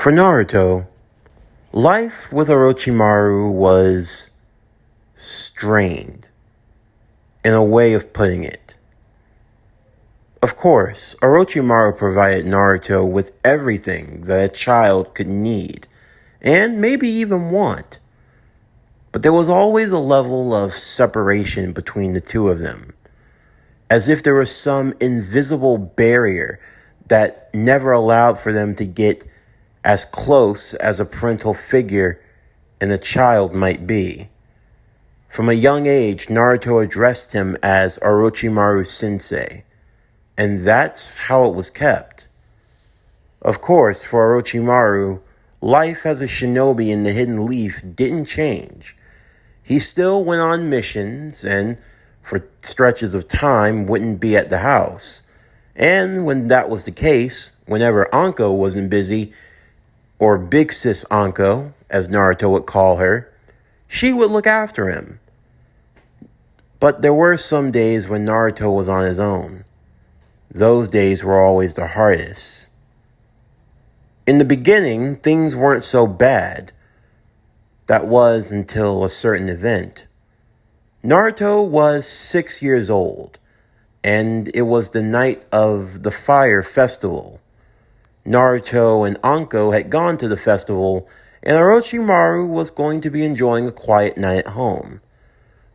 For Naruto, life with Orochimaru was strained, in a way of putting it. Of course, Orochimaru provided Naruto with everything that a child could need, and maybe even want. But there was always a level of separation between the two of them, as if there was some invisible barrier that never allowed for them to get as close as a parental figure and a child might be. From a young age, Naruto addressed him as Orochimaru Sensei, and that's how it was kept. Of course, for Orochimaru, life as a shinobi in the Hidden Leaf didn't change. He still went on missions and, for stretches of time, wouldn't be at the house. And when that was the case, whenever Anko wasn't busy, or Big Sis Anko, as Naruto would call her, she would look after him. But there were some days when Naruto was on his own. Those days were always the hardest. In the beginning, things weren't so bad. That was until a certain event. Naruto was 6 years old, and it was the night of the Fire Festival. Naruto and Anko had gone to the festival, and Orochimaru was going to be enjoying a quiet night at home.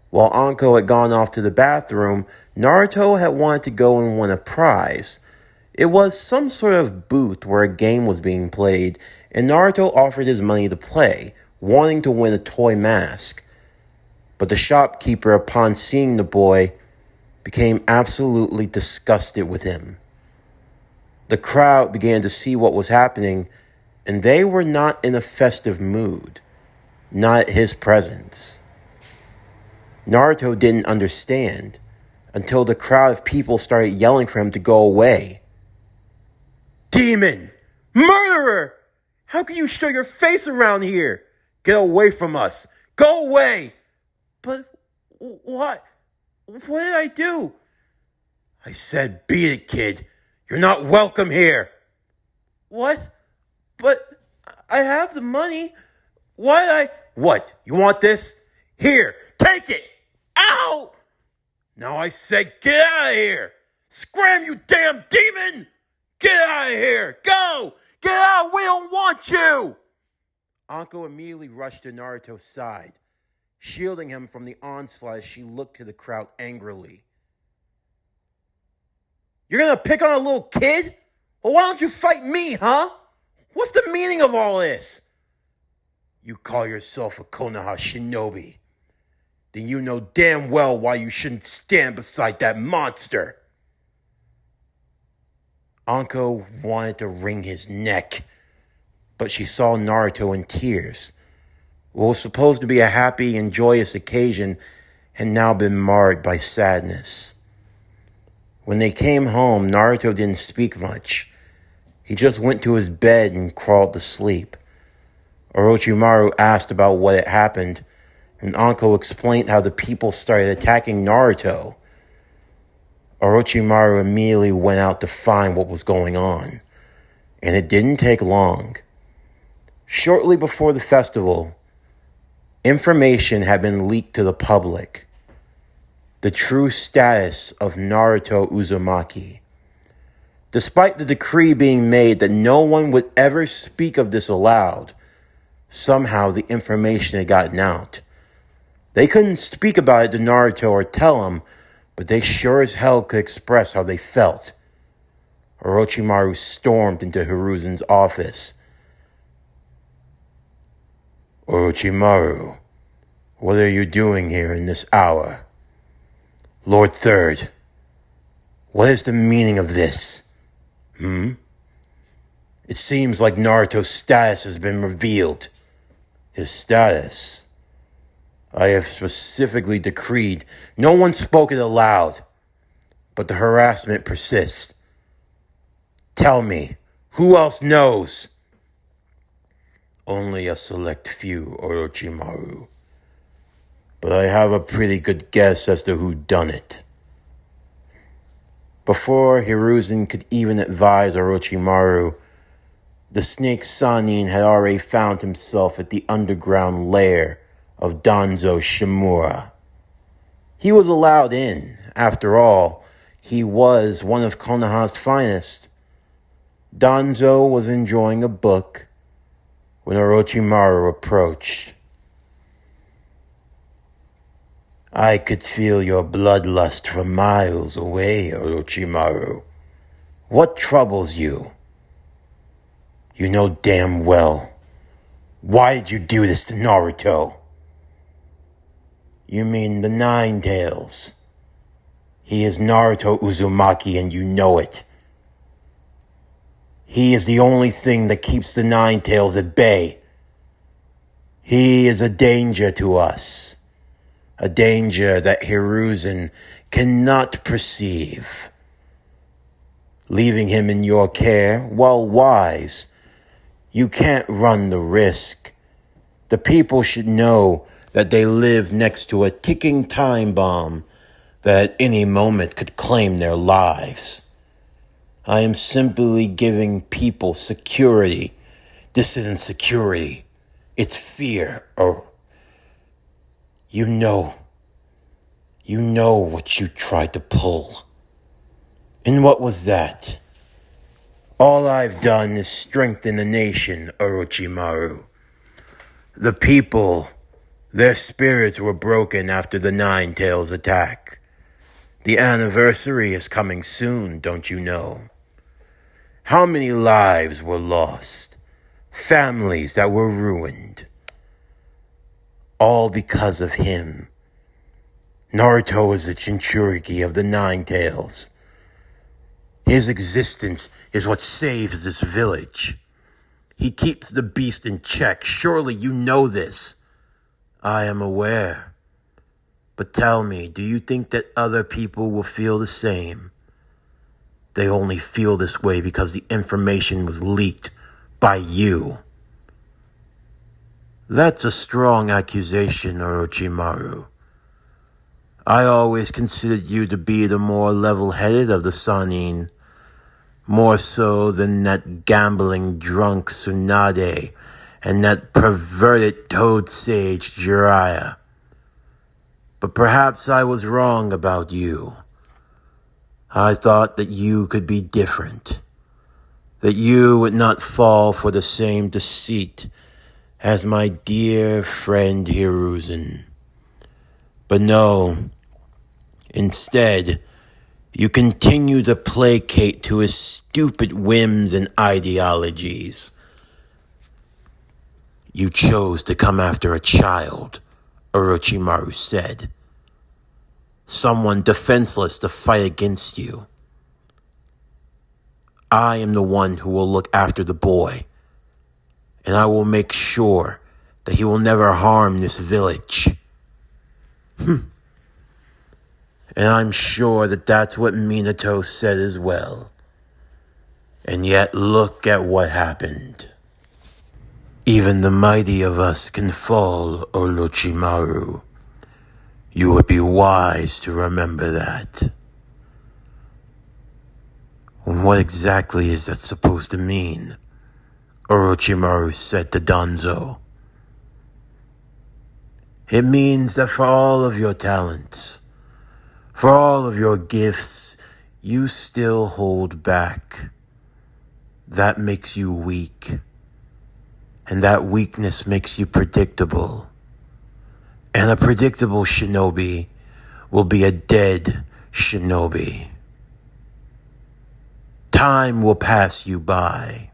While Anko had gone off to the bathroom, Naruto had wanted to go and win a prize. It was some sort of booth where a game was being played, and Naruto offered his money to play, wanting to win a toy mask. But the shopkeeper, upon seeing the boy, became absolutely disgusted with him. The crowd began to see what was happening, and they were not in a festive mood, not at his presence. Naruto didn't understand until the crowd of people started yelling for him to go away. "Demon! Murderer! How can you show your face around here? Get away from us! Go away!" "But what? What did I do?" "I said beat it, kid. You're not welcome here." "What? But I have the money. Why What? You want this? Here, take it! Ow! Now I said get out of here! Scram, you damn demon! Get out of here! Go! Get out! We don't want you!" Anko immediately rushed to Naruto's side, shielding him from the onslaught as she looked to the crowd angrily. "You're gonna pick on a little kid? Well, why don't you fight me, huh? What's the meaning of all this? You call yourself a Konoha shinobi. Then you know damn well why you shouldn't stand beside that monster." Anko wanted to wring his neck, but she saw Naruto in tears. What was supposed to be a happy and joyous occasion had now been marred by sadness. When they came home, Naruto didn't speak much. He just went to his bed and crawled to sleep. Orochimaru asked about what had happened, and Anko explained how the people started attacking Naruto. Orochimaru immediately went out to find what was going on, and it didn't take long. Shortly before the festival, information had been leaked to the public. The true status of Naruto Uzumaki. Despite the decree being made that no one would ever speak of this aloud, somehow the information had gotten out. They couldn't speak about it to Naruto or tell him, but they sure as hell could express how they felt. Orochimaru stormed into Hiruzen's office. "Orochimaru, what are you doing here in this hour?" "Lord Third, what is the meaning of this? It seems like Naruto's status has been revealed." "His status? I have specifically decreed no one spoke it aloud, but the harassment persists. Tell me, who else knows?" "Only a select few, Orochimaru. But I have a pretty good guess as to who done it." Before Hiruzen could even advise Orochimaru, The snake Sanin had already found himself at the underground lair of Danzo Shimura. He was allowed in. After all, he was one of Konoha's finest. Danzo was enjoying a book when Orochimaru approached. I could feel your bloodlust from miles away, Orochimaru. What troubles you? You know damn well. Why did you do this to Naruto? You mean the Nine Tails. He is Naruto Uzumaki and you know it. He is the only thing that keeps the Nine Tails at bay. He is a danger to us. A danger that Hiruzen cannot perceive. Leaving him in your care, while wise, you can't run the risk. The people should know that they live next to a ticking time bomb that at any moment could claim their lives. I am simply giving people security. This isn't security. It's fear. Oh, you know what you tried to pull. And what was that? All I've done is strengthen the nation, Orochimaru. The people, their spirits were broken after the Nine Tails attack. The anniversary is coming soon, don't you know? How many lives were lost? Families that were ruined. All because of him. Naruto is the Jinchuriki of the Nine Tails. His existence is what saves this village. He keeps the beast in check. Surely you know this. I am aware. But tell me, do you think that other people will feel the same? They only feel this way because the information was leaked by you. That's a strong accusation, Orochimaru. I always considered you to be the more level-headed of the Sannin, more so than that gambling drunk Tsunade and that perverted toad sage Jiraiya. But perhaps I was wrong about you. I thought that you could be different, that you would not fall for the same deceit as my dear friend Hiruzen. But no, instead, you continue to placate to his stupid whims and ideologies. You chose to come after a child, Orochimaru said. Someone defenseless to fight against you. I am the one who will look after the boy, and I will make sure that he will never harm this village. And I'm sure that that's what Minato said as well. And yet look at what happened. Even the mighty of us can fall, Orochimaru. You would be wise to remember that. And what exactly is that supposed to mean? Orochimaru said to Danzo. It means that for all of your talents, for all of your gifts, you still hold back. That makes you weak. And that weakness makes you predictable. And a predictable shinobi will be a dead shinobi. Time will pass you by.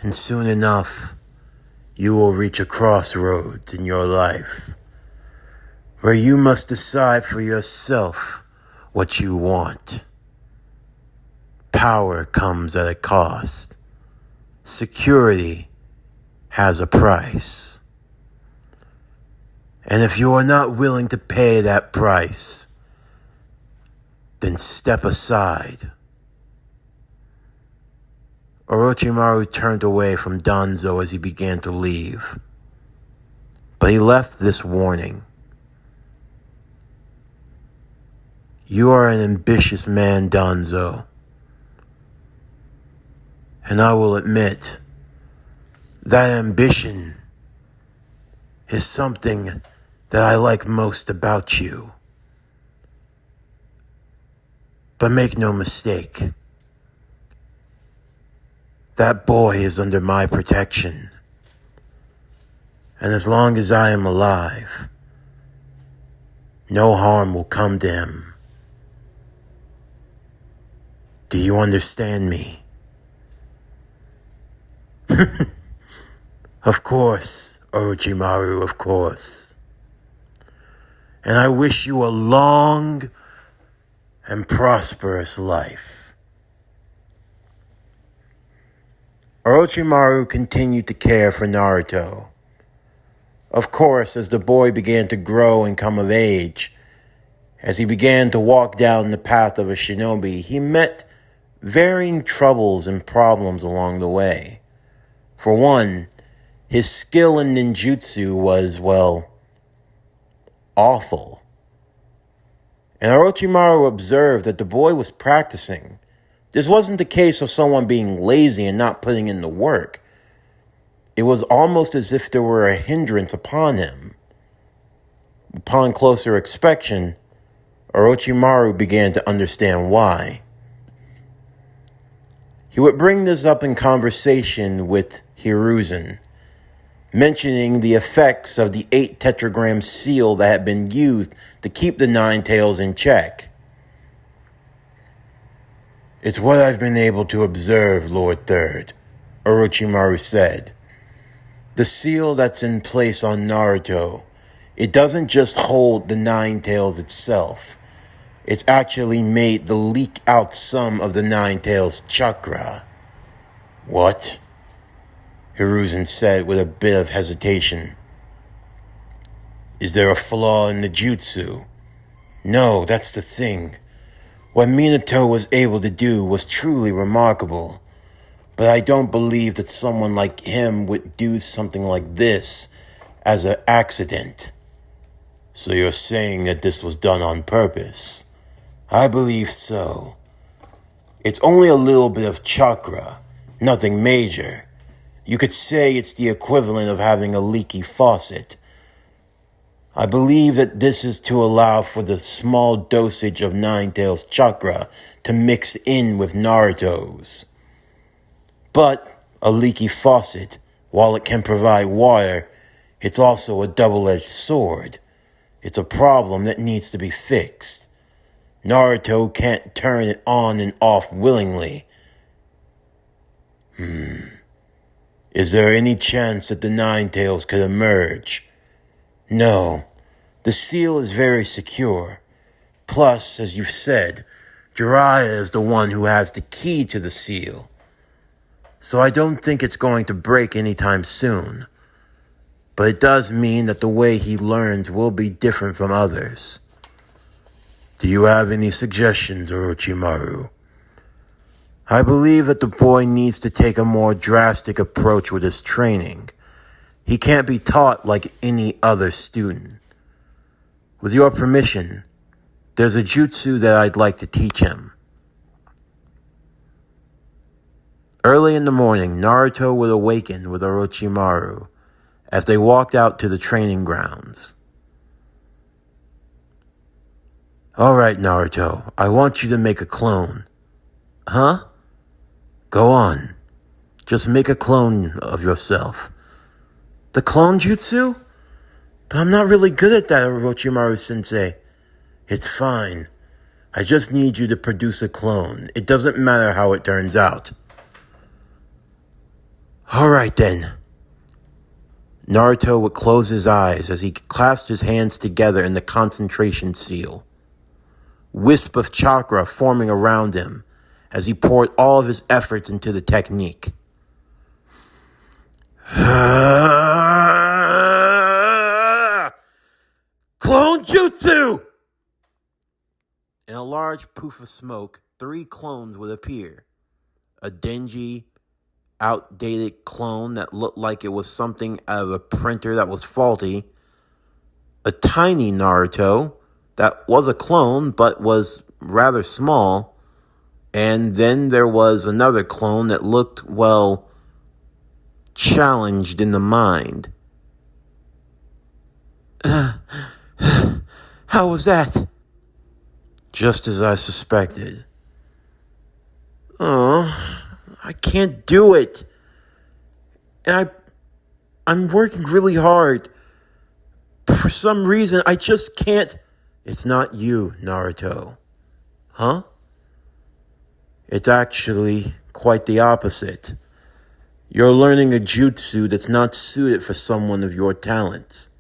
And soon enough, you will reach a crossroads in your life where you must decide for yourself what you want. Power comes at a cost. Security has a price. And if you are not willing to pay that price, then step aside. Orochimaru turned away from Danzo as he began to leave. But he left this warning. You are an ambitious man, Danzo. And I will admit, that ambition is something that I like most about you. But make no mistake, that boy is under my protection. And as long as I am alive, no harm will come to him. Do you understand me? Of course, Orochimaru, of course. And I wish you a long and prosperous life. Orochimaru continued to care for Naruto. Of course, as the boy began to grow and come of age, as he began to walk down the path of a shinobi, he met varying troubles and problems along the way. For one, his skill in ninjutsu was, well, awful. And Orochimaru observed that the boy was practicing. This wasn't the case of someone being lazy and not putting in the work. It was almost as if there were a hindrance upon him. Upon closer inspection, Orochimaru began to understand why. He would bring this up in conversation with Hiruzen, mentioning the effects of the 8 tetragram seal that had been used to keep the Nine Tails in check. It's what I've been able to observe, Lord Third, Orochimaru said. The seal that's in place on Naruto, it doesn't just hold the Nine Tails itself. It's actually made to leak out some of the Nine Tails chakra. What? Hiruzen said with a bit of hesitation. Is there a flaw in the jutsu? No, that's the thing. What Minato was able to do was truly remarkable. But I don't believe that someone like him would do something like this as an accident. So you're saying that this was done on purpose? I believe so. It's only a little bit of chakra, nothing major. You could say it's the equivalent of having a leaky faucet. I believe that this is to allow for the small dosage of Nine Tails chakra to mix in with Naruto's. But a leaky faucet, while it can provide water, it's also a double-edged sword. It's a problem that needs to be fixed. Naruto can't turn it on and off willingly. Is there any chance that the Nine Tails could emerge? No. The seal is very secure. Plus, as you've said, Jiraiya is the one who has the key to the seal. So I don't think it's going to break anytime soon. But it does mean that the way he learns will be different from others. Do you have any suggestions, Orochimaru? I believe that the boy needs to take a more drastic approach with his training. He can't be taught like any other student. With your permission, there's a jutsu that I'd like to teach him. Early in the morning, Naruto would awaken with Orochimaru as they walked out to the training grounds. Alright, Naruto, I want you to make a clone. Huh? Go on. Just make a clone of yourself. The clone jutsu? But I'm not really good at that, Orochimaru-sensei. It's fine. I just need you to produce a clone. It doesn't matter how it turns out. Alright then. Naruto would close his eyes as he clasped his hands together in the concentration seal. Wisp of chakra forming around him as he poured all of his efforts into the technique. Clone jutsu! In a large poof of smoke, 3 clones would appear. A dingy, outdated clone that looked like it was something out of a printer that was faulty. A tiny Naruto that was a clone but was rather small. And then there was another clone that looked, well, challenged in the mind. How was that? Just as I suspected. Oh, I can't do it. And I'm working really hard. But for some reason, I just can't. It's not you, Naruto. Huh? It's actually quite the opposite. You're learning a jutsu that's not suited for someone of your talents.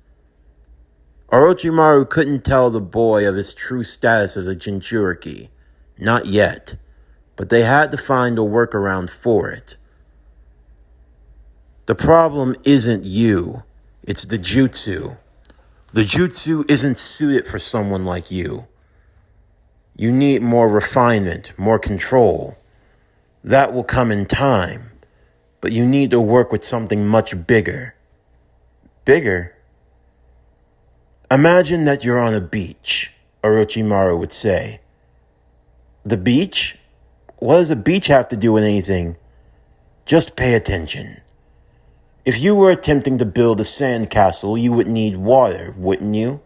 Orochimaru couldn't tell the boy of his true status as a Jinchuriki. Not yet. But they had to find a workaround for it. The problem isn't you. It's the jutsu. The jutsu isn't suited for someone like you. You need more refinement, more control. That will come in time. But you need to work with something much bigger. Bigger? Imagine that you're on a beach, Orochimaru would say. The beach? What does a beach have to do with anything? Just pay attention. If you were attempting to build a sand castle, you would need water, wouldn't you?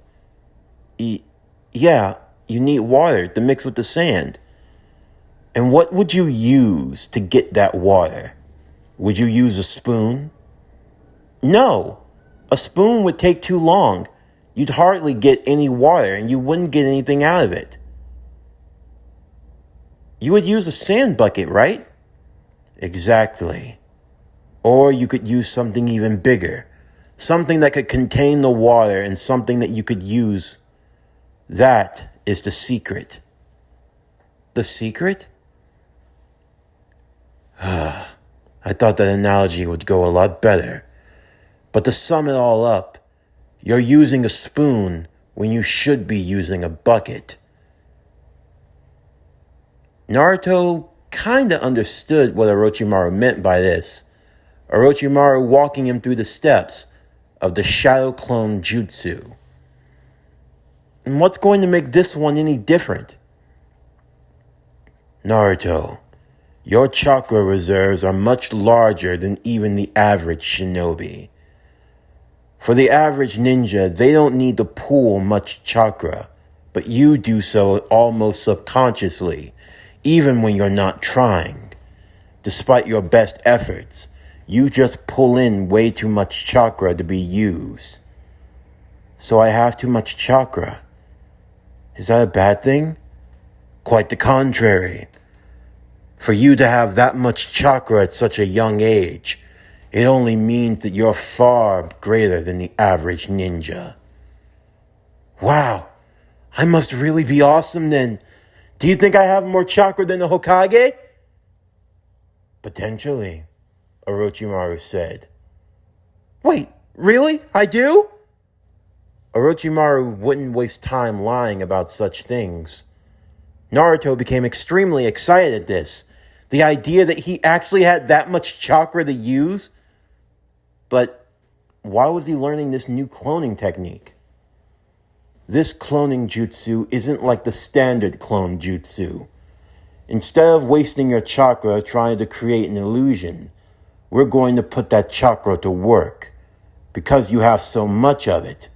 Yeah, you need water to mix with the sand. And what would you use to get that water? Would you use a spoon? No, a spoon would take too long. You'd hardly get any water and you wouldn't get anything out of it. You would use a sand bucket, right? Exactly. Or you could use something even bigger. Something that could contain the water and something that you could use. That is the secret. The secret? I thought that analogy would go a lot better. But to sum it all up, you're using a spoon when you should be using a bucket. Naruto kinda understood what Orochimaru meant by this. Orochimaru walking him through the steps of the Shadow Clone Jutsu. And what's going to make this one any different? Naruto, your chakra reserves are much larger than even the average shinobi. For the average ninja, they don't need to pool much chakra, but you do so almost subconsciously, even when you're not trying. Despite your best efforts, you just pull in way too much chakra to be used. So I have too much chakra. Is that a bad thing? Quite the contrary. For you to have that much chakra at such a young age, it only means that you're far greater than the average ninja. Wow, I must really be awesome then. Do you think I have more chakra than the Hokage? Potentially, Orochimaru said. Wait, really? I do? Orochimaru wouldn't waste time lying about such things. Naruto became extremely excited at this. The idea that he actually had that much chakra to use. But why was he learning this new cloning technique? This cloning jutsu isn't like the standard clone jutsu. Instead of wasting your chakra trying to create an illusion, we're going to put that chakra to work. Because you have so much of it.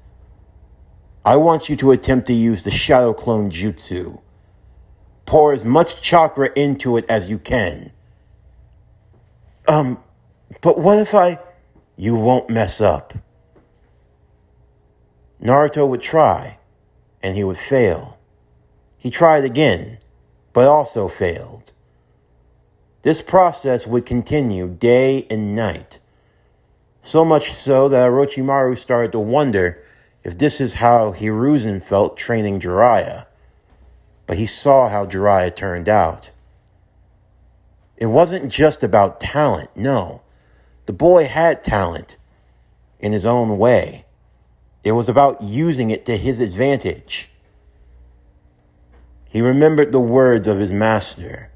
I want you to attempt to use the Shadow Clone Jutsu. Pour as much chakra into it as you can. But what if You won't mess up. Naruto would try, and he would fail. He tried again, but also failed. This process would continue day and night. So much so that Orochimaru started to wonder if this is how Hiruzen felt training Jiraiya. But he saw how Jiraiya turned out. It wasn't just about talent, no. The boy had talent in his own way. It was about using it to his advantage. He remembered the words of his master.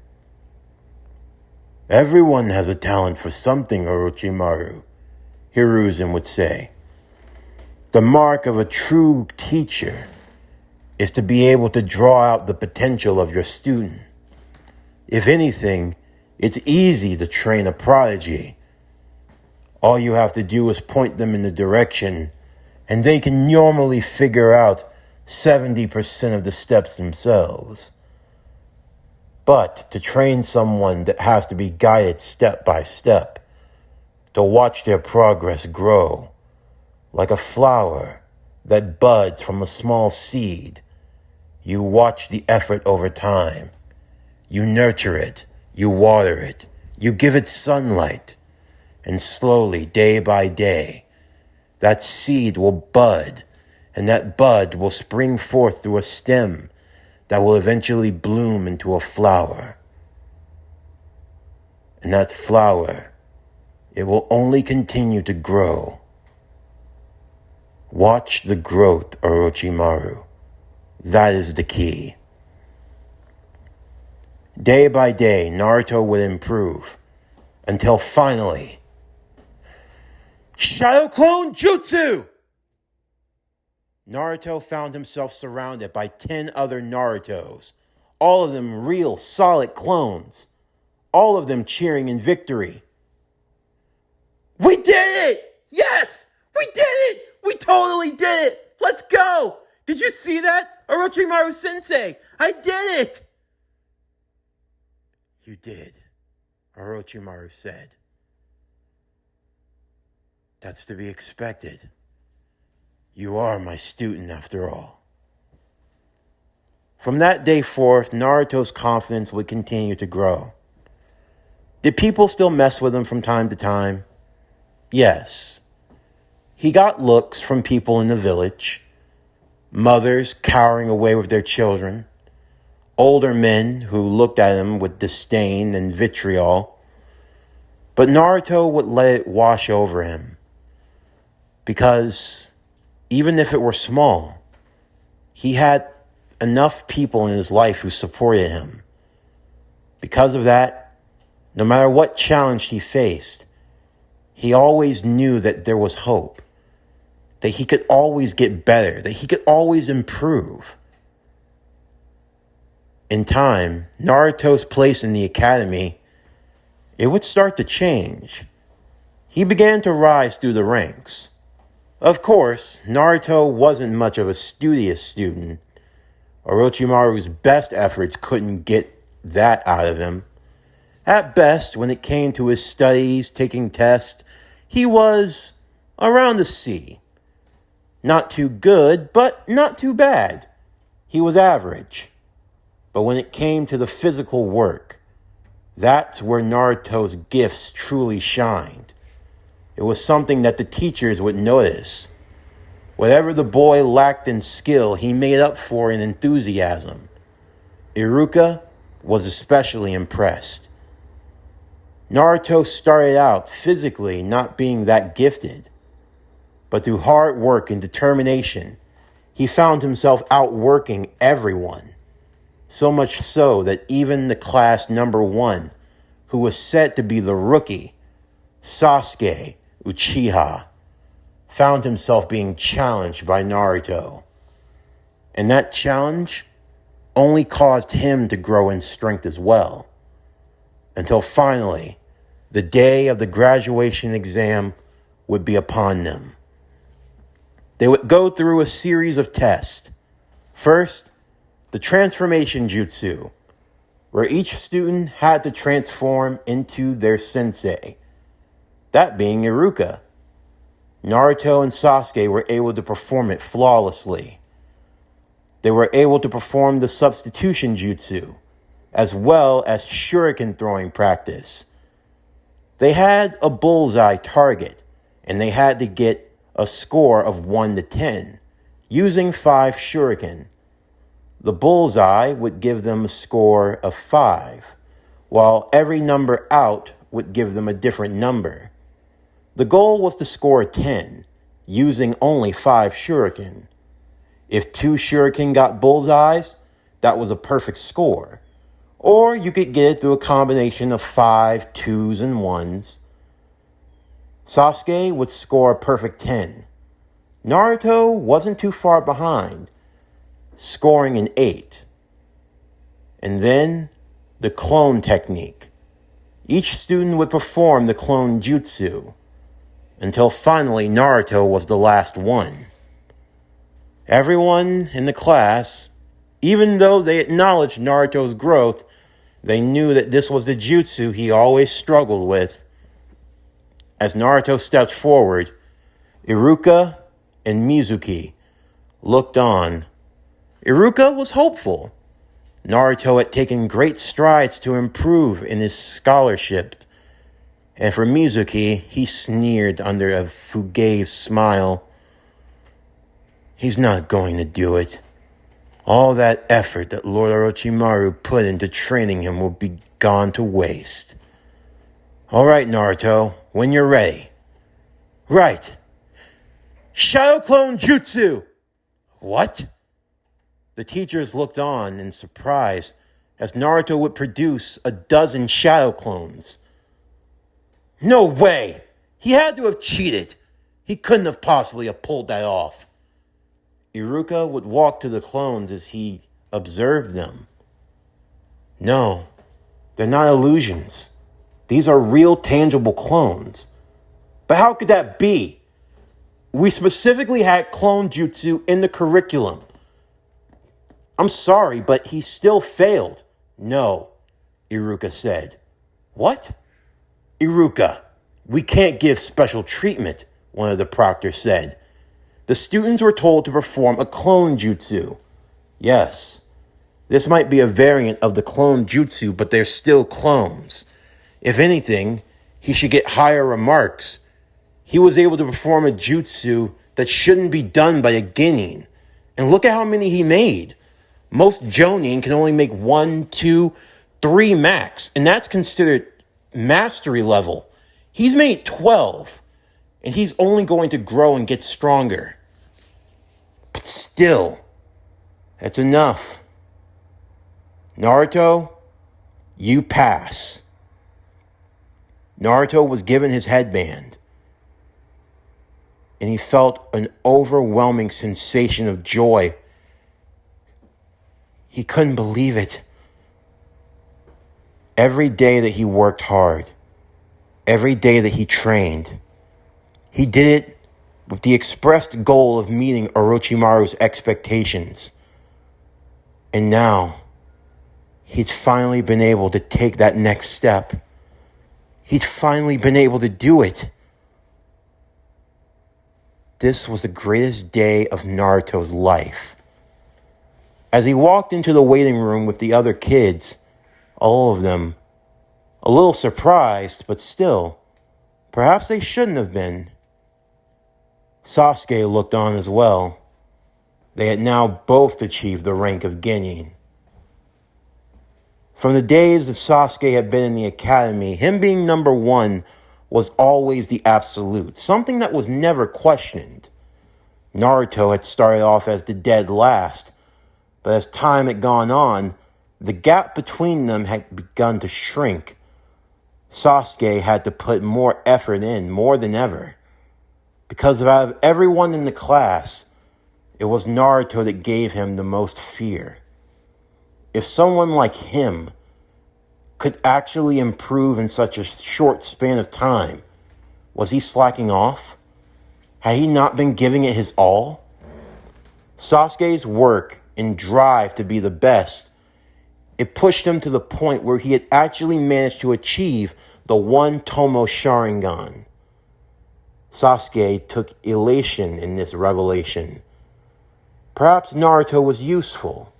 Everyone has a talent for something, Orochimaru, Hiruzen would say. The mark of a true teacher is to be able to draw out the potential of your student. If anything, it's easy to train a prodigy. All you have to do is point them in the direction, and they can normally figure out 70% of the steps themselves. But to train someone that has to be guided step by step, to watch their progress grow, like a flower that buds from a small seed, you watch the effort over time. You nurture it, you water it, you give it sunlight, and slowly, day by day, that seed will bud, and that bud will spring forth through a stem that will eventually bloom into a flower. And that flower, it will only continue to grow. Watch the growth, Orochimaru. That is the key. Day by day, Naruto would improve, until finally, Shadow Clone Jutsu! Naruto found himself surrounded by 10 other Narutos, all of them real, solid clones, all of them cheering in victory. We did it! Yes! We did it! We totally did it! Let's go! Did you see that? Orochimaru Sensei! I did it! You did, Orochimaru said. That's to be expected. You are my student after all. From that day forth, Naruto's confidence would continue to grow. Did people still mess with him from time to time? Yes. He got looks from people in the village, mothers cowering away with their children, older men who looked at him with disdain and vitriol. But Naruto would let it wash over him, because even if it were small, he had enough people in his life who supported him. Because of that, no matter what challenge he faced, he always knew that there was hope, that he could always get better, that he could always improve. In time, Naruto's place in the academy, it would start to change. He began to rise through the ranks. Of course, Naruto wasn't much of a studious student. Orochimaru's best efforts couldn't get that out of him. At best, when it came to his studies, taking tests, he was around a C. Not too good, but not too bad. He was average. But when it came to the physical work, that's where Naruto's gifts truly shined. It was something that the teachers would notice. Whatever the boy lacked in skill, he made up for in enthusiasm. Iruka was especially impressed. Naruto started out physically not being that gifted, but through hard work and determination, he found himself outworking everyone. So much so that even the class number 1, who was said to be the rookie, Sasuke Uchiha, found himself being challenged by Naruto. And that challenge only caused him to grow in strength as well. Until finally, the day of the graduation exam would be upon them. They would go through a series of tests. First, the transformation jutsu, where each student had to transform into their sensei, that being Iruka. Naruto and Sasuke were able to perform it flawlessly. They were able to perform the substitution jutsu, as well as shuriken throwing practice. They had a bullseye target, and they had to get a score of 1 to 10, using 5 shuriken. The bullseye would give them a score of 5, while every number out would give them a different number. The goal was to score 10, using only 5 shuriken. If 2 shuriken got bullseyes, that was a perfect score. Or you could get it through a combination of 5, 2s, and 1s. Sasuke would score a perfect 10. Naruto wasn't too far behind, scoring an 8. And then, the the clone technique. Each student would perform the clone jutsu, until finally Naruto was the last one. Everyone in the class, even though they acknowledged Naruto's growth, they knew that this was the jutsu he always struggled with. As Naruto stepped forward, Iruka and Mizuki looked on. Iruka was hopeful. Naruto had taken great strides to improve in his scholarship. And for Mizuki, he sneered under a fugazi smile. He's not going to do it. All that effort that Lord Orochimaru put into training him will be gone to waste. All right, Naruto, when you're ready. Right. Shadow Clone Jutsu! What? The teachers looked on in surprise as Naruto would produce 12 shadow clones. No way! He had to have cheated. He couldn't have possibly have pulled that off. Iruka would walk to the clones as he observed them. No, they're not illusions. These are real, tangible clones. But how could that be? We specifically had clone jutsu in the curriculum. I'm sorry, but he still failed. No, Iruka said. What? Iruka, we can't give special treatment, one of the proctors said. The students were told to perform a clone jutsu. Yes, this might be a variant of the clone jutsu, but they're still clones. If anything, he should get higher remarks. He was able to perform a jutsu that shouldn't be done by a genin. And look at how many he made. Most jonin can only make 1, 2, 3 max, and that's considered mastery level. He's made 12, and he's only going to grow and get stronger. But still, that's enough. Naruto, you pass. Naruto was given his headband, and he felt an overwhelming sensation of joy. He couldn't believe it. Every day that he worked hard, every day that he trained, he did it with the expressed goal of meeting Orochimaru's expectations. And now, he'd finally been able to take that next step. He'd finally been able to do it. This was the greatest day of Naruto's life. As he walked into the waiting room with the other kids, all of them, a little surprised, but still, perhaps they shouldn't have been. Sasuke looked on as well. They had now both achieved the rank of genin. From the days that Sasuke had been in the academy, him being number 1 was always the absolute, something that was never questioned. Naruto had started off as the dead last, but as time had gone on, the gap between them had begun to shrink. Sasuke had to put more effort in, more than ever. Because out of everyone in the class, it was Naruto that gave him the most fear. If someone like him could actually improve in such a short span of time, was he slacking off? Had he not been giving it his all? Sasuke's work and drive to be the best, it pushed him to the point where he had actually managed to achieve the one Tomo Sharingan. Sasuke took elation in this revelation. Perhaps Naruto was useful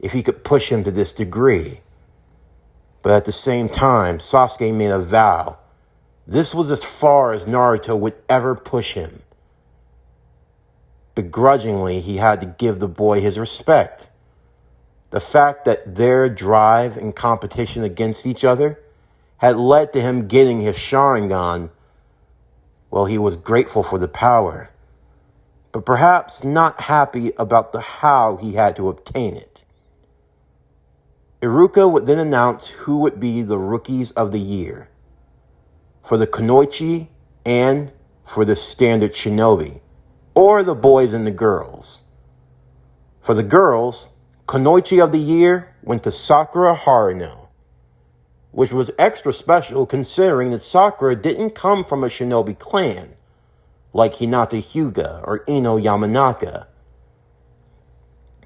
if he could push him to this degree. But at the same time, Sasuke made a vow. This was as far as Naruto would ever push him. Begrudgingly, he had to give the boy his respect. The fact that their drive and competition against each other had led to him getting his Sharingan, well, he was grateful for the power, but perhaps not happy about the how he had to obtain it. Iruka would then announce who would be the rookies of the year for the Kunoichi and for the standard shinobi, or the boys and the girls. For the girls, Kunoichi of the year went to Sakura Haruno. which was extra special considering that Sakura didn't come from a shinobi clan, like Hinata Hyuga or Ino Yamanaka.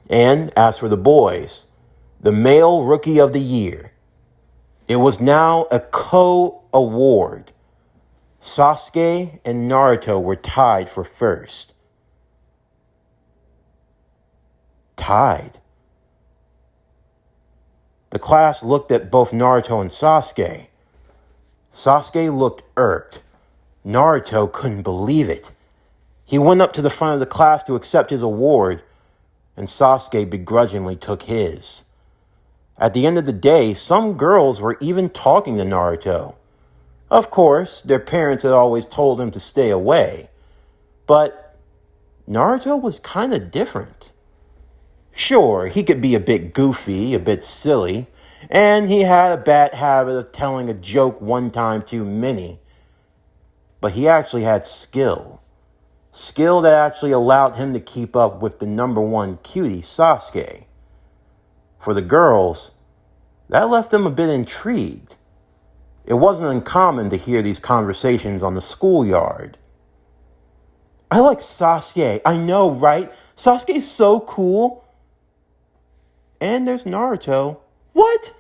And as for the boys, the male rookie of the year, it was now a co-award. Sasuke and Naruto were tied for first. Tied. The class looked at both Naruto and Sasuke. Sasuke looked irked. Naruto couldn't believe it. He went up to the front of the class to accept his award, and Sasuke begrudgingly took his. At the end of the day, some girls were even talking to Naruto. Of course, their parents had always told him to stay away. But Naruto was kind of different. Sure, he could be a bit goofy, a bit silly, and he had a bad habit of telling a joke one time too many. But he actually had skill. Skill that actually allowed him to keep up with the number one cutie, Sasuke. For the girls, that left them a bit intrigued. It wasn't uncommon to hear these conversations on the schoolyard. I like Sasuke, I know, right? Sasuke's so cool. And there's Naruto. What?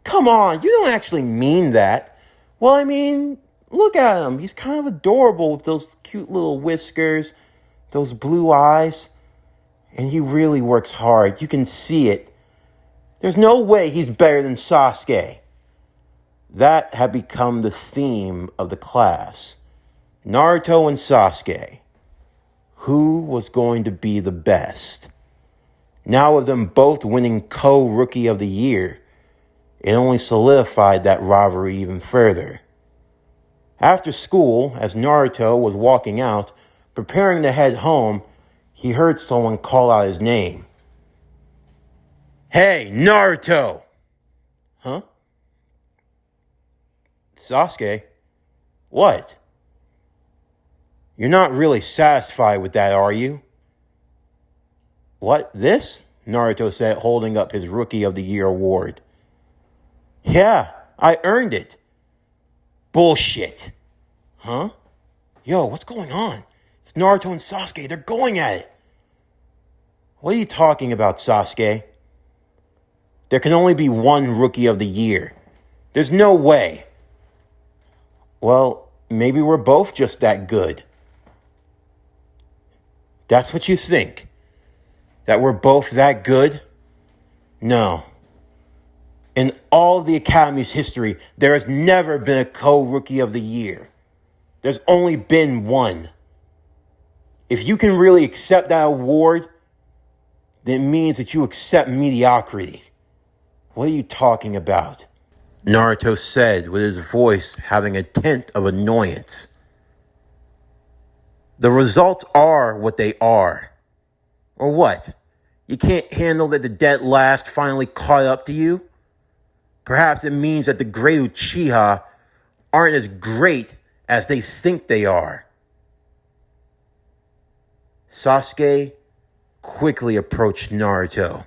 Come on, you don't actually mean that. Well, I mean, look at him. He's kind of adorable with those cute little whiskers, those blue eyes. And he really works hard. You can see it. There's no way he's better than Sasuke. That had become the theme of the class. Naruto and Sasuke. Who was going to be the best? Now with them both winning co-rookie of the year, it only solidified that rivalry even further. After school, as Naruto was walking out, preparing to head home, he heard someone call out his name. Hey, Naruto! Huh? Sasuke? What? You're not really satisfied with that, are you? What, this? Naruto said, holding up his Rookie of the Year award. Yeah, I earned it. Bullshit. Huh? Yo, what's going on? It's Naruto and Sasuke. They're going at it. What are you talking about, Sasuke? There can only be one Rookie of the Year. There's no way. Well, maybe we're both just that good. That's what you think? That we're both that good? No. In all of the Academy's history, there has never been a co-Rookie of the Year. There's only been one. If you can really accept that award, then it means that you accept mediocrity. What are you talking about? Naruto said with his voice having a tint of annoyance. The results are what they are. Or what? You can't handle that the dead last finally caught up to you? Perhaps it means that the great Uchiha aren't as great as they think they are. Sasuke quickly approached Naruto.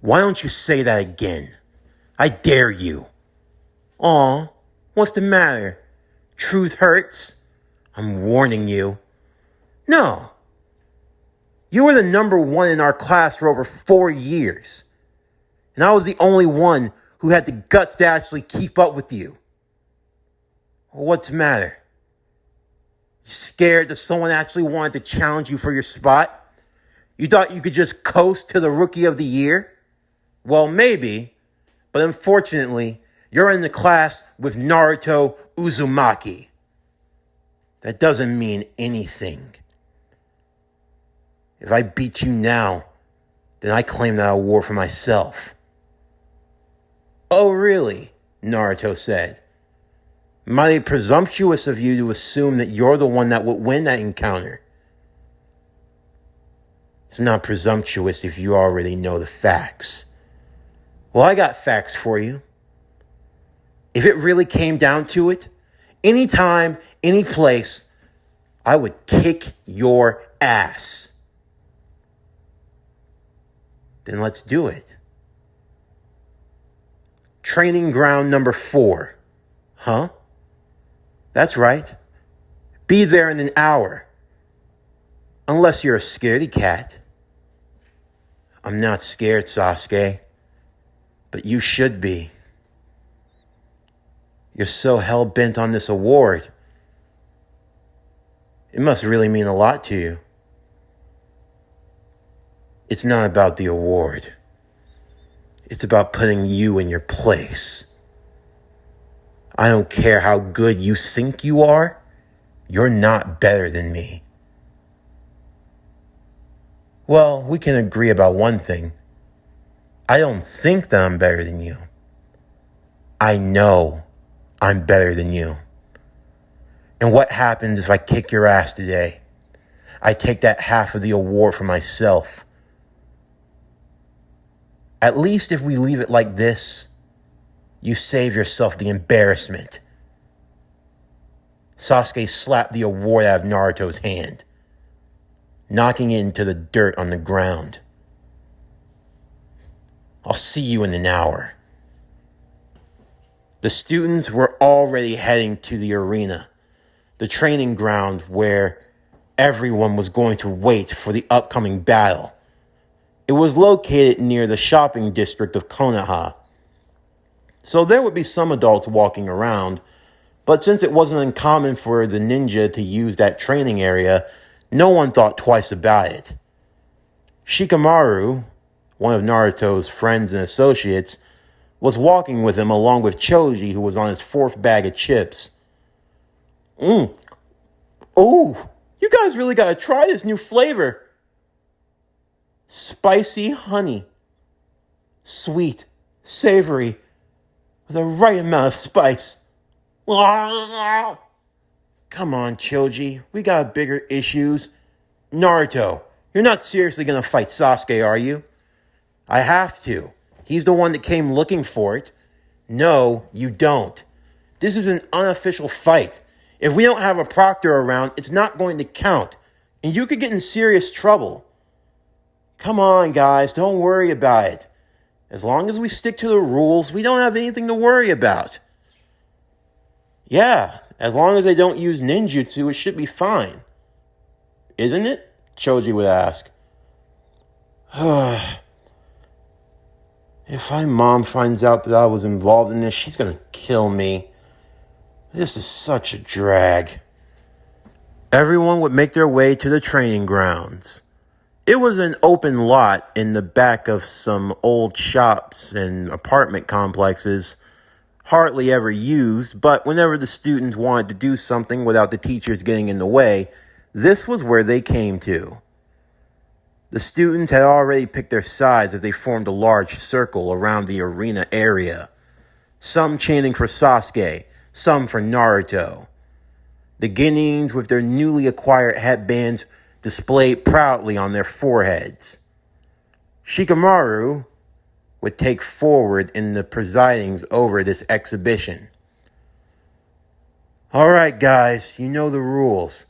Why don't you say that again? I dare you. Aw, what's the matter? Truth hurts? I'm warning you. No. You were the number one in our class for over 4 years. And I was the only one who had the guts to actually keep up with you. Well, what's the matter? You scared that someone actually wanted to challenge you for your spot? You thought you could just coast to the Rookie of the Year? Well, maybe. But unfortunately, you're in the class with Naruto Uzumaki. That doesn't mean anything. If I beat you now, then I claim that award for myself. Oh, really? Naruto said. Mighty presumptuous of you to assume that you're the one that would win that encounter. It's not presumptuous if you already know the facts. Well, I got facts for you. If it really came down to it, anytime, any place, I would kick your ass. Then let's do it. training ground number 4. Huh? That's right. Be there in an hour. Unless you're a scaredy cat. I'm not scared, Sasuke. But you should be. You're so hell-bent on this award. It must really mean a lot to you. It's not about the award. It's about putting you in your place. I don't care how good you think you are. You're not better than me. Well, we can agree about one thing. I don't think that I'm better than you. I know I'm better than you. And what happens if I kick your ass today? I take that half of the award for myself. At least if we leave it like this, you save yourself the embarrassment. Sasuke slapped the award out of Naruto's hand, knocking it into the dirt on the ground. I'll see you in an hour. The students were already heading to the arena, the training ground where everyone was going to wait for the upcoming battle. It was located near the shopping district of Konoha. So there would be some adults walking around, but since it wasn't uncommon for the ninja to use that training area, no one thought twice about it. Shikamaru, one of Naruto's friends and associates, was walking with him along with Choji, who was on his 4th bag of chips. Oh, you guys really gotta try this new flavor. Spicy honey. Sweet, savory, with the right amount of spice. Come on, Choji, we got bigger issues. Naruto, you're not seriously gonna fight Sasuke, are you? I have to. He's the one that came looking for it. No, you don't. This is an unofficial fight. If we don't have a proctor around, it's not going to count. And you could get in serious trouble. Come on, guys, don't worry about it. As long as we stick to the rules, we don't have anything to worry about. Yeah, as long as they don't use ninjutsu, it should be fine. Isn't it? Choji would ask. If my mom finds out that I was involved in this, she's gonna kill me. This is such a drag. Everyone would make their way to the training grounds. It was an open lot in the back of some old shops and apartment complexes, hardly ever used, but whenever the students wanted to do something without the teachers getting in the way, this was where they came to. The students had already picked their sides as they formed a large circle around the arena area, some chanting for Sasuke, some for Naruto. The Genins, with their newly acquired headbands, displayed proudly on their foreheads. Shikamaru would take forward in the presidings over this exhibition. All right, guys, you know the rules.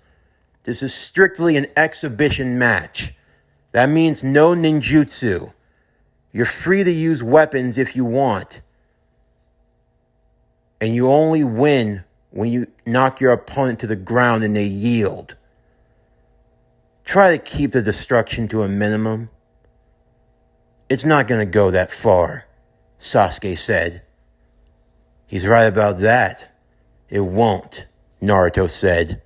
This is strictly an exhibition match. That means no ninjutsu. You're free to use weapons if you want. And you only win when you knock your opponent to the ground and they yield. Try to keep the destruction to a minimum. It's not going to go that far, Sasuke said. He's right about that. It won't, Naruto said.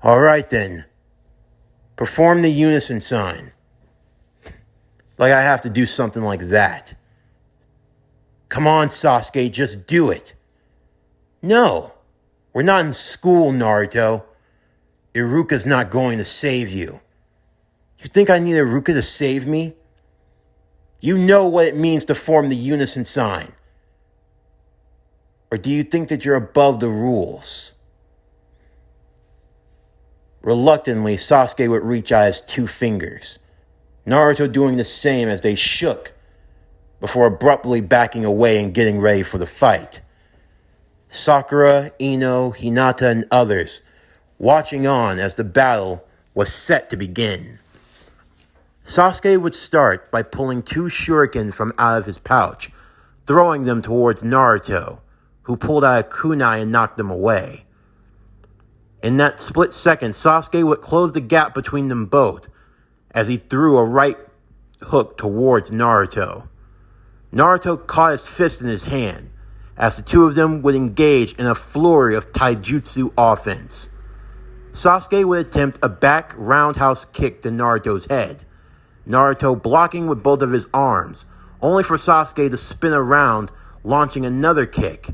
All right then. Perform the unison sign. Like I have to do something like that. Come on, Sasuke, just do it. No, we're not in school, Naruto. Iruka's not going to save you. You think I need Iruka to save me? You know what it means to form the unison sign. Or do you think that you're above the rules? Reluctantly, Sasuke would reach out his 2 fingers, Naruto doing the same as they shook, before abruptly backing away and getting ready for the fight. Sakura, Ino, Hinata, and others watching on as the battle was set to begin. Sasuke would start by pulling 2 shurikens from out of his pouch, throwing them towards Naruto, who pulled out a kunai and knocked them away. In that split second, Sasuke would close the gap between them both as he threw a right hook towards Naruto. Naruto caught his fist in his hand as the two of them would engage in a flurry of taijutsu offense. Sasuke would attempt a back roundhouse kick to Naruto's head, Naruto blocking with both of his arms, only for Sasuke to spin around, launching another kick.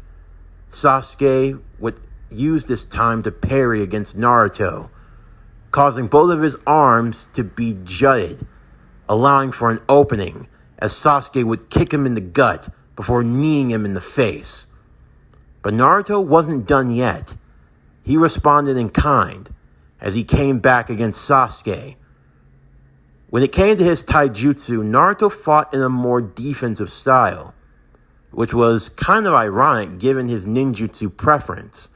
Sasuke would use this time to parry against Naruto, causing both of his arms to be jutted, allowing for an opening as Sasuke would kick him in the gut before kneeing him in the face. But Naruto wasn't done yet. He responded in kind as he came back against Sasuke. When it came to his taijutsu, Naruto fought in a more defensive style, which was kind of ironic given his ninjutsu preference.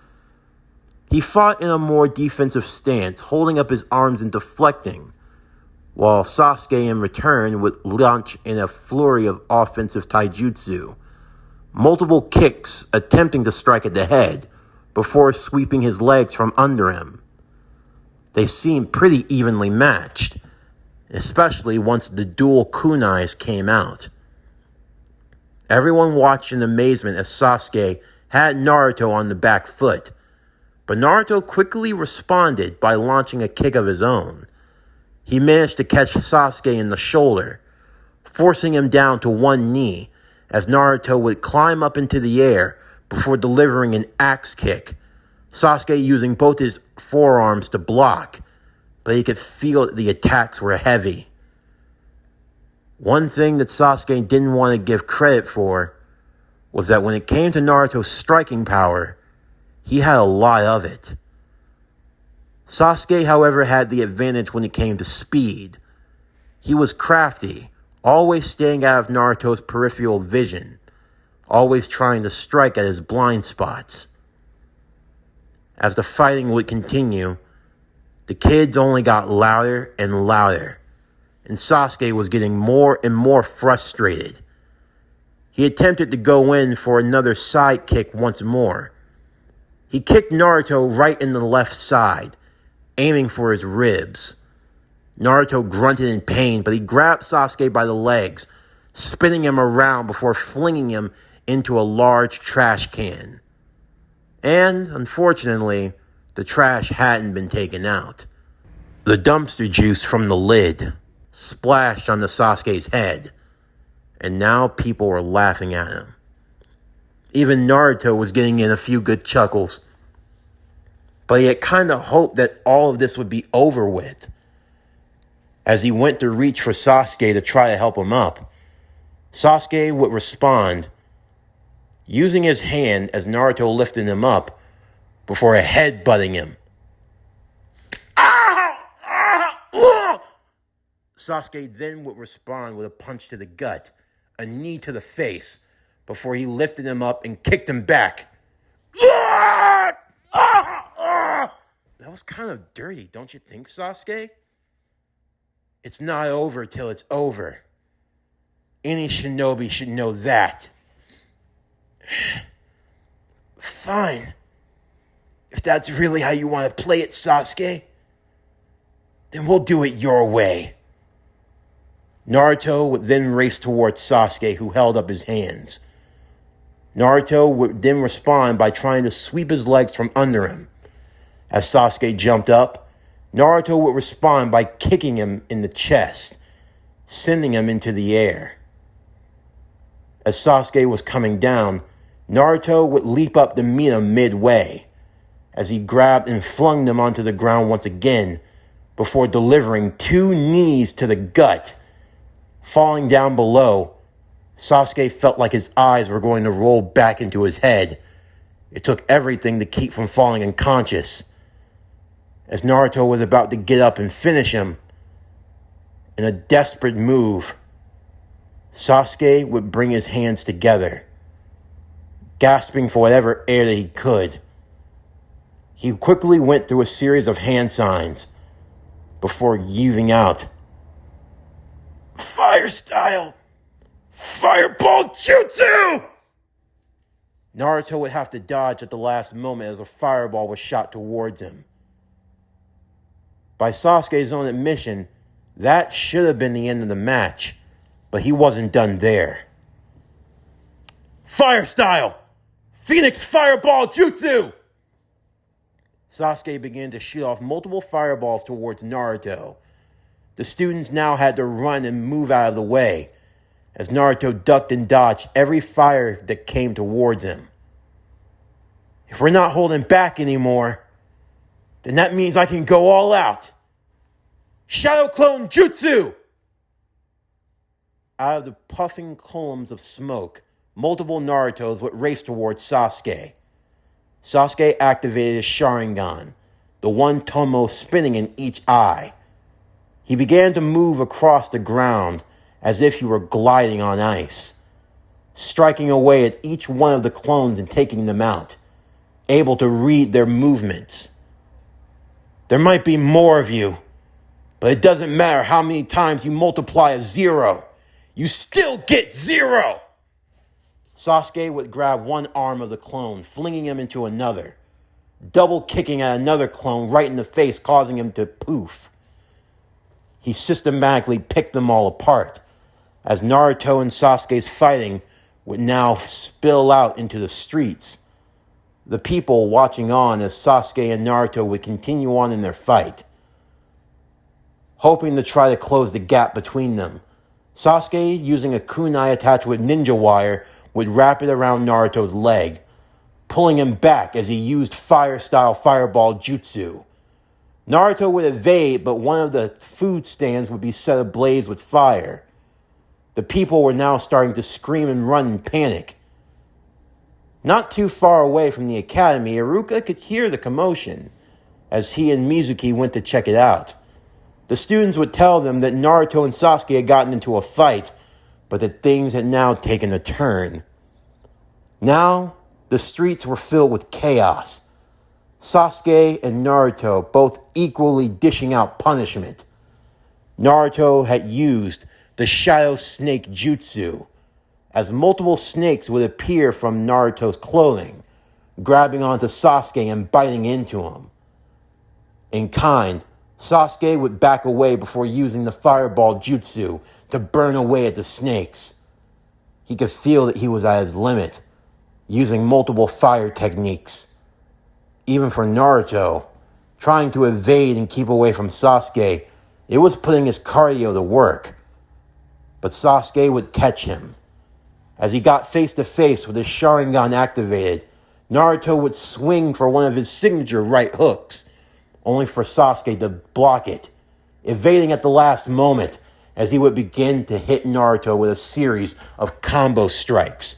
He fought in a more defensive stance, holding up his arms and deflecting, while Sasuke in return would launch in a flurry of offensive taijutsu, multiple kicks attempting to strike at the head before sweeping his legs from under him. They seemed pretty evenly matched, especially once the dual kunais came out. Everyone watched in amazement as Sasuke had Naruto on the back foot, but Naruto quickly responded by launching a kick of his own. He managed to catch Sasuke in the shoulder, forcing him down to one knee as Naruto would climb up into the air before delivering an axe kick, Sasuke using both his forearms to block, but he could feel that the attacks were heavy. One thing that Sasuke didn't want to give credit for was that when it came to Naruto's striking power, he had a lot of it. Sasuke, however, had the advantage when it came to speed. He was crafty, always staying out of Naruto's peripheral vision, always trying to strike at his blind spots. As the fighting would continue, the kids only got louder and louder, and Sasuke was getting more and more frustrated. He attempted to go in for another side kick once more. He kicked Naruto right in the left side, aiming for his ribs. Naruto grunted in pain, but he grabbed Sasuke by the legs, spinning him around before flinging him into a large trash can. And, unfortunately, the trash hadn't been taken out. The dumpster juice from the lid splashed onto Sasuke's head, and now people were laughing at him. Even Naruto was getting in a few good chuckles, but he had kind of hoped that all of this would be over with. As he went to reach for Sasuke to try to help him up, Sasuke would respond, using his hand as Naruto lifted him up before headbutting him. Sasuke then would respond with a punch to the gut, a knee to the face, before he lifted him up and kicked him back. That was kind of dirty, don't you think, Sasuke? It's not over till it's over. Any shinobi should know that. Fine. If that's really how you want to play it, Sasuke, then we'll do it your way. Naruto would then race towards Sasuke, who held up his hands. Naruto would then respond by trying to sweep his legs from under him. As Sasuke jumped up, Naruto would respond by kicking him in the chest, sending him into the air. As Sasuke was coming down, Naruto would leap up to meet him midway, as he grabbed and flung them onto the ground once again, before delivering 2 knees to the gut. Falling down below, Sasuke felt like his eyes were going to roll back into his head. It took everything to keep from falling unconscious. As Naruto was about to get up and finish him, in a desperate move, Sasuke would bring his hands together, gasping for whatever air that he could. He quickly went through a series of hand signs before heaving out, "Fire style!" Fireball Jutsu! Naruto would have to dodge at the last moment as a fireball was shot towards him. By Sasuke's own admission, that should have been the end of the match, but he wasn't done there. Fire style! Phoenix Fireball Jutsu! Sasuke began to shoot off multiple fireballs towards Naruto. The students now had to run and move out of the way, as Naruto ducked and dodged every fire that came towards him. If we're not holding back anymore, then that means I can go all out. Shadow Clone Jutsu! Out of the puffing columns of smoke, multiple Narutos would race towards Sasuke. Sasuke activated his Sharingan, the one tomo spinning in each eye. He began to move across the ground as if he were gliding on ice, striking away at each one of the clones and taking them out, able to read their movements. There might be more of you, but it doesn't matter how many times you multiply a 0. You still get 0! Sasuke would grab one arm of the clone, flinging him into another, double kicking at another clone right in the face, causing him to poof. He systematically picked them all apart, as Naruto and Sasuke's fighting would now spill out into the streets. The people watching on as Sasuke and Naruto would continue on in their fight, hoping to try to close the gap between them. Sasuke, using a kunai attached with ninja wire, would wrap it around Naruto's leg, pulling him back as he used fire-style fireball jutsu. Naruto would evade, but one of the food stands would be set ablaze with fire. The people were now starting to scream and run in panic. Not too far away from the academy, Iruka could hear the commotion as he and Mizuki went to check it out. The students would tell them that Naruto and Sasuke had gotten into a fight, but that things had now taken a turn. Now, the streets were filled with chaos. Sasuke and Naruto both equally dishing out punishment. Naruto had used the Shadow Snake Jutsu, as multiple snakes would appear from Naruto's clothing, grabbing onto Sasuke and biting into him. In kind, Sasuke would back away before using the fireball jutsu to burn away at the snakes. He could feel that he was at his limit, using multiple fire techniques. Even for Naruto, trying to evade and keep away from Sasuke, it was putting his cardio to work. But Sasuke would catch him. As he got face to face with his Sharingan activated, Naruto would swing for one of his signature right hooks, only for Sasuke to block it, evading at the last moment as he would begin to hit Naruto with a series of combo strikes.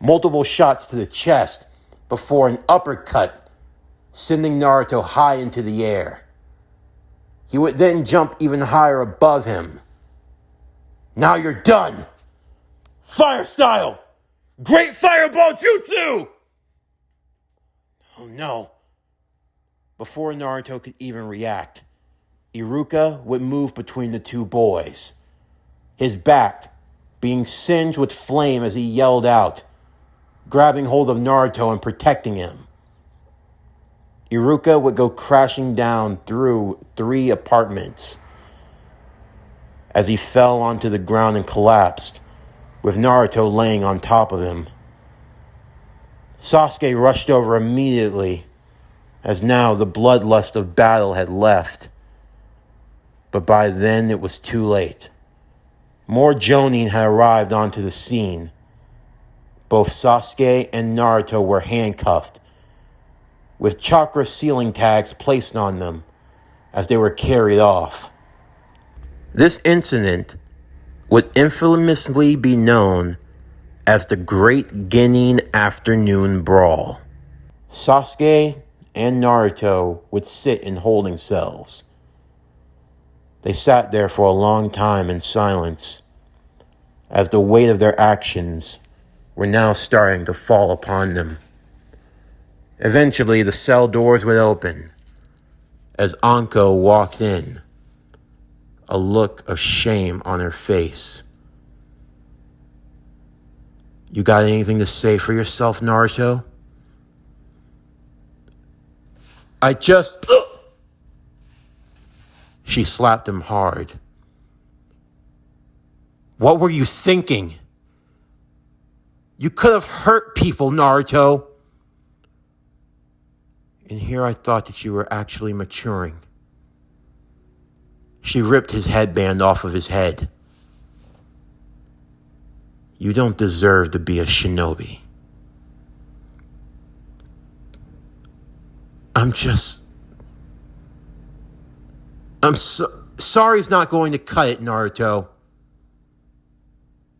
Multiple shots to the chest before an uppercut, sending Naruto high into the air. He would then jump even higher above him. Now you're done! Fire style! Great Fireball Jutsu! Oh no. Before Naruto could even react, Iruka would move between the two boys, his back being singed with flame as he yelled out, grabbing hold of Naruto and protecting him. Iruka would go crashing down through 3 apartments as he fell onto the ground and collapsed, with Naruto laying on top of him. Sasuke rushed over immediately, as now the bloodlust of battle had left. But by then it was too late. More Jonin had arrived onto the scene. Both Sasuke and Naruto were handcuffed, with chakra ceiling tags placed on them as they were carried off. This incident would infamously be known as the Great Genin Afternoon Brawl. Sasuke and Naruto would sit in holding cells. They sat there for a long time in silence, as the weight of their actions were now starting to fall upon them. Eventually, the cell doors would open as Anko walked in, a look of shame on her face. You got anything to say for yourself, Naruto? I just... She slapped him hard. What were you thinking? You could have hurt people, Naruto. And here I thought that you were actually maturing. She ripped his headband off of his head. You don't deserve to be a shinobi. Sorry's not going to cut it, Naruto.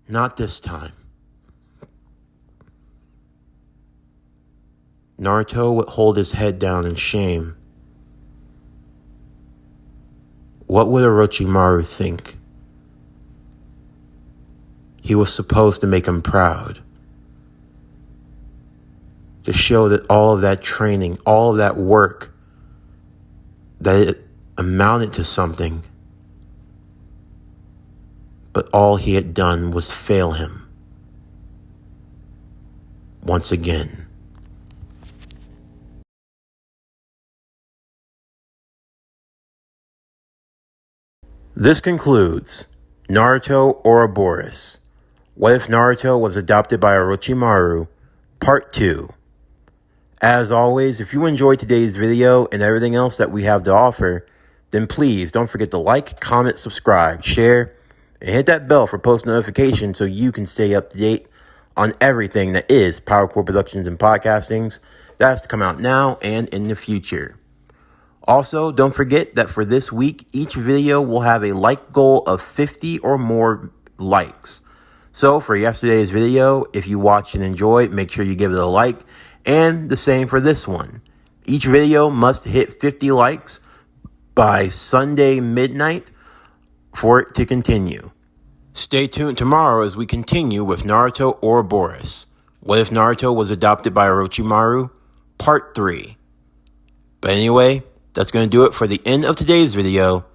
Not this time. Naruto would hold his head down in shame. What would Orochimaru think? He was supposed to make him proud. To show that all of that training, all of that work, that it amounted to something. But all he had done was fail him. Once again. This concludes Naruto Ouroboros. What if Naruto was adopted by Orochimaru? Part 2. As always, if you enjoyed today's video and everything else that we have to offer, then please don't forget to like, comment, subscribe, share, and hit that bell for post notifications so you can stay up to date on everything that is PowerCore Productions and Podcastings that has to come out now and in the future. Also, don't forget that for this week, each video will have a like goal of 50 or more likes. So for yesterday's video, if you watched and enjoyed, make sure you give it a like, and the same for this one. Each video must hit 50 likes by Sunday midnight for it to continue. Stay tuned tomorrow as we continue with Naruto Ouroboros. What if Naruto was adopted by Orochimaru? Part 3. But anyway, that's going to do it for the end of today's video.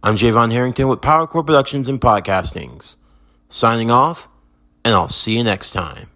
I'm Javon Harrington with PowerCore Productions and Podcastings. Signing off, and I'll see you next time.